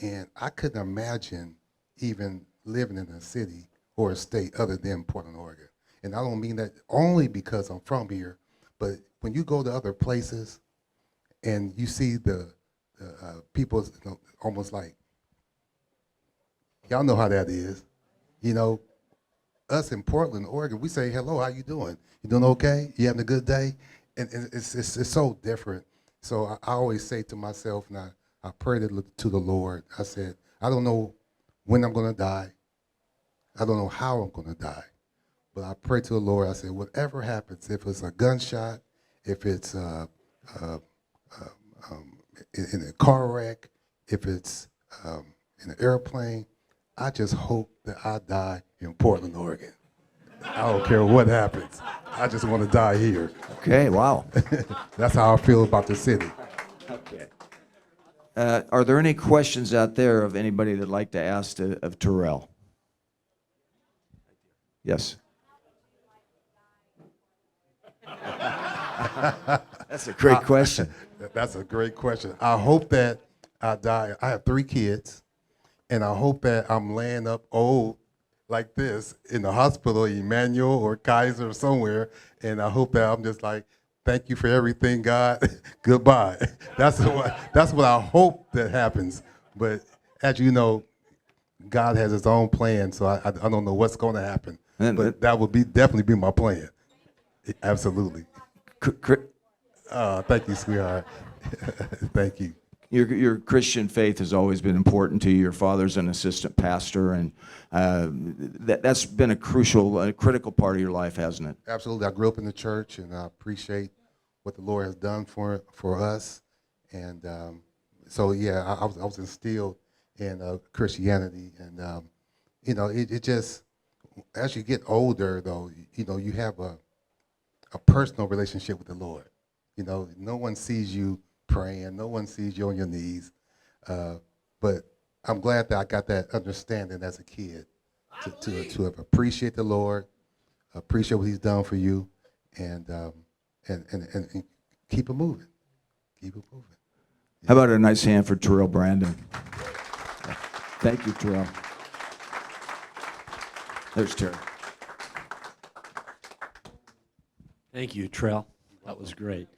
and I couldn't imagine even living in a city or a state other than Portland, Oregon. And I don't mean that only because I'm from here, but when you go to other places and you see the people, almost like, y'all know how that is. Us in Portland, Oregon, we say, hello, how you doing? You doing okay? You having a good day? And it's so different. So I always say to myself, and I pray to the Lord, I said, I don't know when I'm going to die. I don't know how I'm going to die. But I pray to the Lord, I said, whatever happens, if it's a gunshot, if it's in a car wreck, if it's in an airplane, I just hope that I die in Portland, Oregon. I don't care what happens. I just want to die here. Okay, wow. That's how I feel about the city. Okay. Are there any questions out there of anybody that'd like to ask of Terrell? Yes. That's a great question. That's a great question. I hope that I die. I have 3 kids, and I hope that I'm laying up old like this in the hospital, Emmanuel or Kaiser or somewhere, and I hope that I'm just like, thank you for everything, God. Goodbye. That's what I hope that happens. But as you know, God has His own plan, so I don't know what's going to happen. But that would definitely be my plan. Absolutely. Thank you, sweetheart. Thank you. Your Christian faith has always been important to you. Your father's an assistant pastor, and that's been a critical part of your life, hasn't it? Absolutely. I grew up in the church, and I appreciate what the Lord has done for us. And so, yeah, I was instilled in Christianity. And, it just, as you get older, though, you have a personal relationship with the Lord. No one sees you praying. No one sees you on your knees. But I'm glad that I got that understanding as a kid to appreciate the Lord, appreciate what He's done for you, and keep it moving. Keep it moving. How about a nice hand for Terrell Brandon? Thank you, Terrell. There's Terrell. Thank you, Terrell. That was great.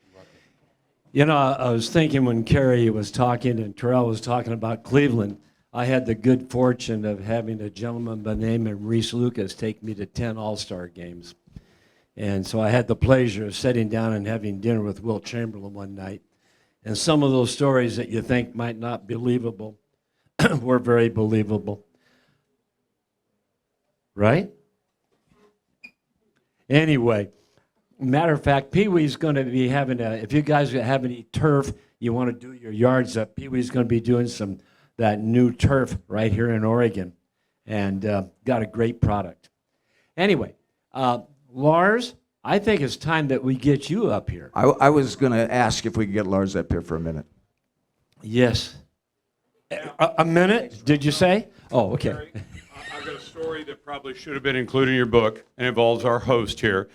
I was thinking when Kerry was talking and Terrell was talking about Cleveland, I had the good fortune of having a gentleman by the name of Reese Lucas take me to 10 All-Star games. And so I had the pleasure of sitting down and having dinner with Wilt Chamberlain one night. And some of those stories that you think might not be believable were very believable. Right? Anyway. Matter of fact, Pee Wee's going to be having if you guys have any turf, you want to do your yards up, Pee Wee's going to be doing that new turf right here in Oregon, and got a great product. Anyway, Lars, I think it's time that we get you up here. I was going to ask if we could get Lars up here for a minute. Yes. A minute, did you say? Oh, okay. Terry, I've got a story that probably should have been included in your book, and involves our host here.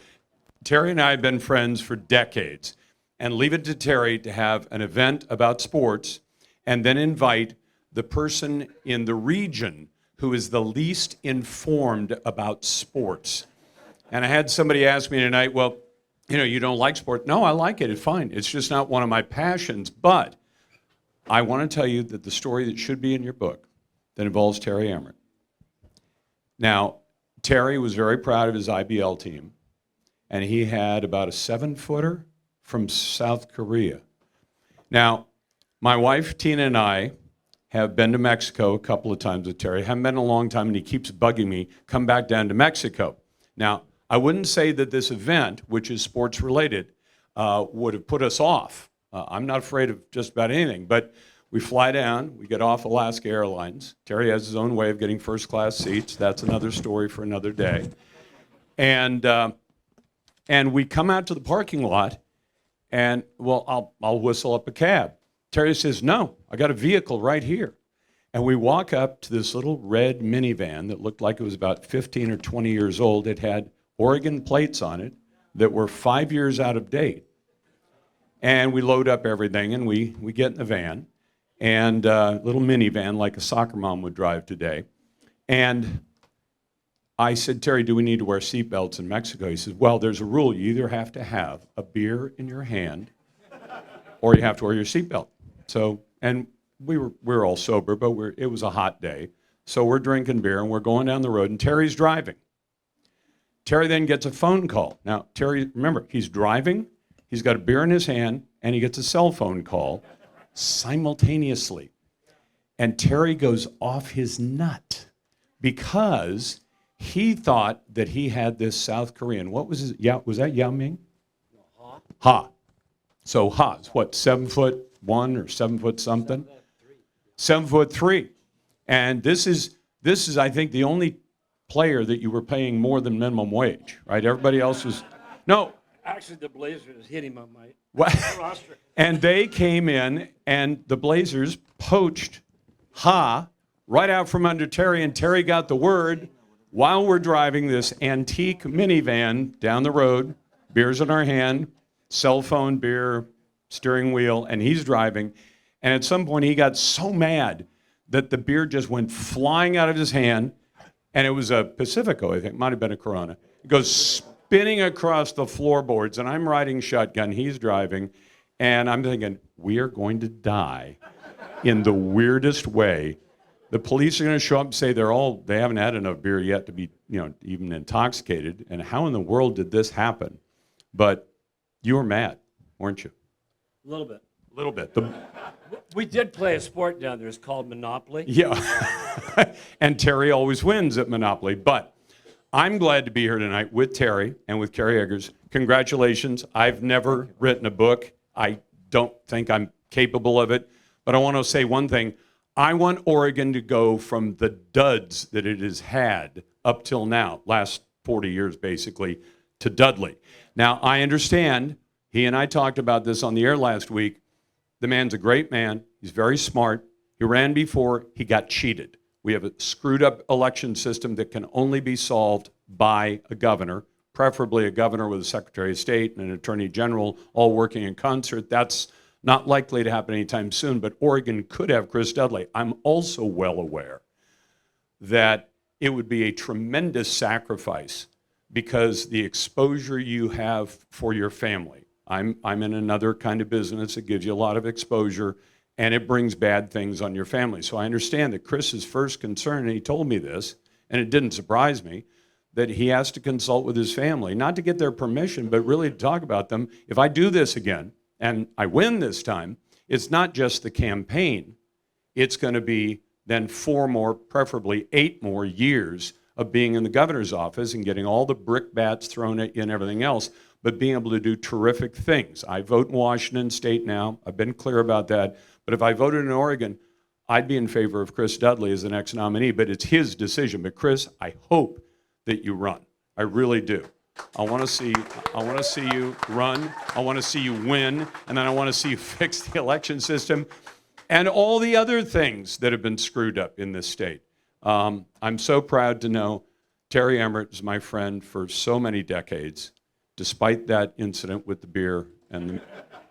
Terry and I have been friends for decades, and leave it to Terry to have an event about sports and then invite the person in the region who is the least informed about sports. And I had somebody ask me tonight, well, you don't like sport. No, I like it. It's fine. It's just not one of my passions. But I want to tell you that the story that should be in your book that involves Terry Emmert. Now, Terry was very proud of his IBL team. And he had about a 7-footer from South Korea. Now, my wife, Tina, and I have been to Mexico a couple of times with Terry. Haven't been in a long time, and he keeps bugging me, come back down to Mexico. Now, I wouldn't say that this event, which is sports-related, would have put us off. I'm not afraid of just about anything, but we fly down, we get off Alaska Airlines. Terry has his own way of getting first-class seats. That's another story for another day. And we come out to the parking lot, and, well, I'll whistle up a cab. Terry says, no, I got a vehicle right here. And we walk up to this little red minivan that looked like it was about 15 or 20 years old. It had Oregon plates on it that were 5 years out of date. And we load up everything, and we get in the van, and a little minivan like a soccer mom would drive today. And I said, Terry, do we need to wear seatbelts in Mexico? He says, well, there's a rule. You either have to have a beer in your hand or you have to wear your seatbelt. So, and we were all sober, but it was a hot day. So we're drinking beer and we're going down the road, and Terry's driving. Terry then gets a phone call. Now, Terry, remember, he's driving, he's got a beer in his hand, and he gets a cell phone call simultaneously. And Terry goes off his nut because he thought that he had this South Korean. What was his? Yeah, was that Yao Ming? Ha. Ha. So Ha is what, 7'1" or 7 foot something? 7'3". And this is I think the only player that you were paying more than minimum wage, right? Everybody else was no. Actually, the Blazers hit him on my Well, and they came in, and the Blazers poached right out from under Terry, and Terry got the word while we're driving this antique minivan down the road, beers in our hand, cell phone, beer, steering wheel, and he's driving. And at some point, he got so mad that the beer just went flying out of his hand, and it was a Pacifico, I think, might have been a Corona. It goes spinning across the floorboards, and I'm riding shotgun, he's driving, and I'm thinking, we are going to die in the weirdest way. The police are going to show up and say they haven't had enough beer yet to be, even intoxicated. And how in the world did this happen? But you were mad, weren't you? A little bit. A little bit. We did play a sport down there. It's called Monopoly. Yeah. And Terry always wins at Monopoly. But I'm glad to be here tonight with Terry and with Kerry Eggers. Congratulations. I've never written a book. I don't think I'm capable of it. But I want to say one thing. I want Oregon to go from the duds that it has had up till now, last 40 years basically, to Dudley. Now, I understand, he and I talked about this on the air last week. The man's a great man. He's very smart. He ran before. He got cheated. We have a screwed up election system that can only be solved by a governor, preferably a governor with a Secretary of State and an Attorney General all working in concert. That's not likely to happen anytime soon, but Oregon could have Chris Dudley. I'm also well aware that it would be a tremendous sacrifice because the exposure you have for your family. I'm in another kind of business that gives you a lot of exposure, and it brings bad things on your family. So I understand that Chris's first concern, and he told me this, and it didn't surprise me, that he has to consult with his family, not to get their permission, but really to talk about them. If I do this again, and I win this time, it's not just the campaign. It's going to be then 4 more, preferably 8 more years of being in the governor's office and getting all the brickbats thrown at you and everything else, but being able to do terrific things. I vote in Washington State now. I've been clear about that. But if I voted in Oregon, I'd be in favor of Chris Dudley as the next nominee, but it's his decision. But Chris, I hope that you run. I really do. I want to see you run. I want to see you win, and then I want to see you fix the election system and all the other things that have been screwed up in this state. I'm so proud to know Terry Emmert is my friend for so many decades, despite that incident with the beer and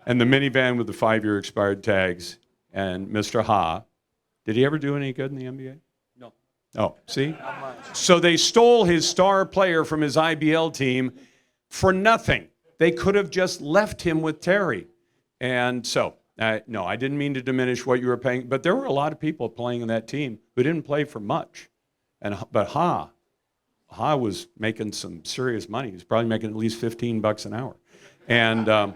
the minivan with the 5-year expired tags. And Mr. Ha, did he ever do any good in the NBA? No. Oh, see? So they stole his star player from his IBL team for nothing. They could have just left him with Terry. And so, no, I didn't mean to diminish what you were paying, but there were a lot of people playing in that team who didn't play for much. But Ha was making some serious money. He was probably making at least $15 an hour. And,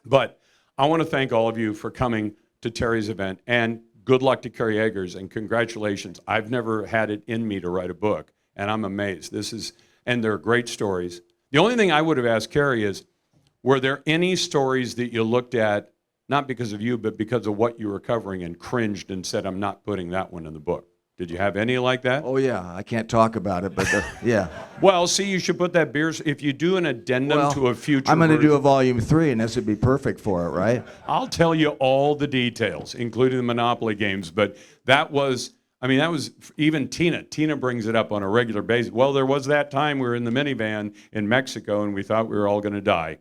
but I want to thank all of you for coming to Terry's event, and good luck to Kerry Eggers, and congratulations. I've never had it in me to write a book, and I'm amazed. And they're great stories. The only thing I would have asked Kerry is, were there any stories that you looked at, not because of you, but because of what you were covering, and cringed and said, I'm not putting that one in the book? Did you have any like that? Oh, yeah. I can't talk about it, but yeah. Well, see, you should put that beer, if you do an addendum to a future I'm going to do a version, volume 3, and this would be perfect for it, right? I'll tell you all the details, including the Monopoly games. But that was even Tina. Tina brings it up on a regular basis. Well, there was that time we were in the minivan in Mexico, and we thought we were all going to die.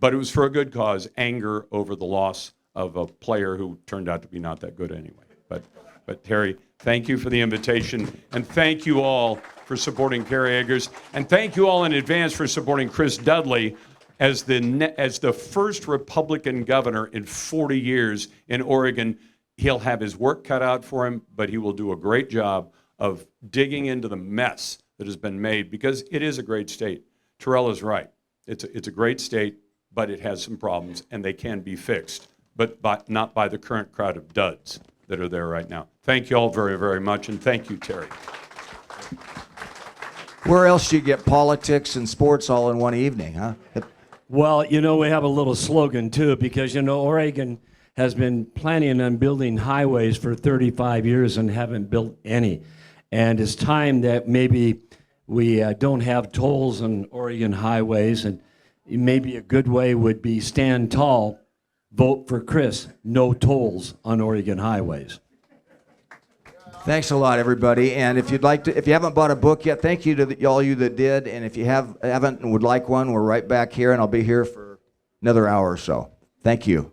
But it was for a good cause, anger over the loss of a player who turned out to be not that good anyway. But Terry, thank you for the invitation, and thank you all for supporting Kerry Eggers, and thank you all in advance for supporting Chris Dudley as the first Republican governor in 40 years in Oregon. He'll have his work cut out for him, but he will do a great job of digging into the mess that has been made, because it is a great state. Terrell is right. It's a great state, but it has some problems, and they can be fixed, but not by the current crowd of duds that are there right now. Thank you all very, very much, and thank you, Terry. Where else do you get politics and sports all in one evening, huh? Well, we have a little slogan, too, because, Oregon has been planning on building highways for 35 years and haven't built any. And it's time that maybe we don't have tolls on Oregon highways, and maybe a good way would be stand tall Vote for Chris. No tolls on Oregon highways. Thanks a lot, everybody. And if if you haven't bought a book yet, thank you to all you that did. And if you haven't and would like one, we're right back here, and I'll be here for another hour or so. Thank you.